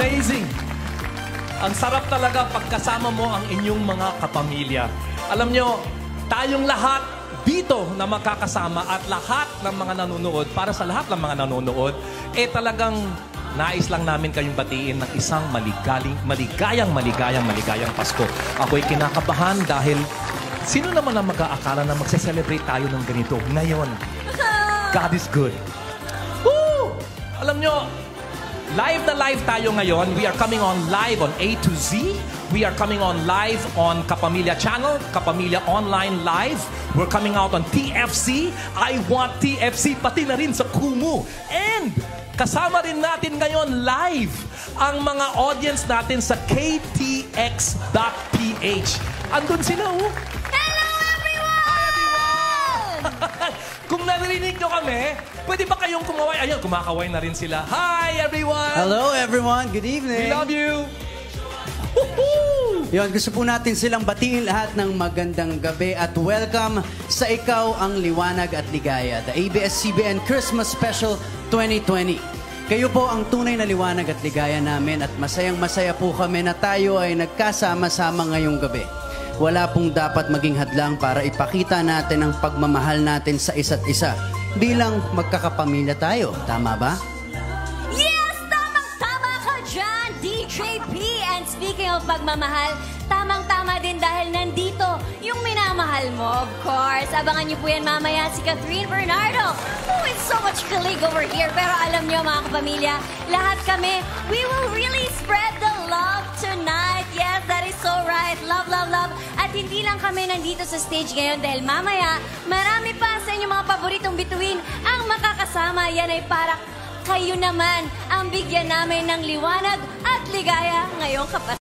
amazing. Ang sarap talaga pagkasama mo ang inyong mga kapamilya. Alam nyo, tayong lahat dito na makakasama at lahat ng mga nanonood, para sa lahat ng mga nanonood, talagang nais lang namin kayong batiin ng isang maligayang Pasko. Ako'y kinakabahan dahil sino naman ang mag-aakala na magse-celebrate tayo ng ganito ngayon? God is good. Woo! Alam nyo, live na live tayo ngayon. We are coming on live on A to Z. We are coming on live on Kapamilya Channel, Kapamilya Online Live. We're coming out on TFC. I Want TFC, pati na rin sa Kumu. And kasama rin natin ngayon live ang mga audience natin sa KTX.ph. Andun sila, oh. Hello, everyone! Hi, everyone! Kung narinig nyo kami, pwede ba kayong kumaway? Ayun, kumakaway na rin sila. Hi, everyone! Hello, everyone. Good evening. We love you! Yun, gusto po natin silang batiin lahat ng magandang gabi at welcome sa Ikaw ang Liwanag at Ligaya, the ABS-CBN Christmas Special 2020. Kayo po ang tunay na liwanag at ligaya namin at masayang-masaya po kami na tayo ay nagkasama-sama ngayong gabi. Wala pong dapat maging hadlang para ipakita natin ang pagmamahal natin sa isa't isa bilang magkakapamilya tayo. Tama ba? Yes! Tamang-tama ka dyan, DJ P! And speaking of pagmamahal, tamang-tama din dahil nandito yung minamahal mo, of course. Abangan niyo po yan mamaya si Catherine Bernardo, who is so much colleague over here. Pero alam niyo mga kapamilya, lahat kami, we will really spread the love tonight. Yes, that is so right. Love, love, love. At hindi lang kami nandito sa stage ngayon dahil mamaya, marami pa sa inyong mga paboritong bituin ang makakasama. Yan ay para kayo naman ang bigyan namin ng liwanag at ligaya ngayong kapatid.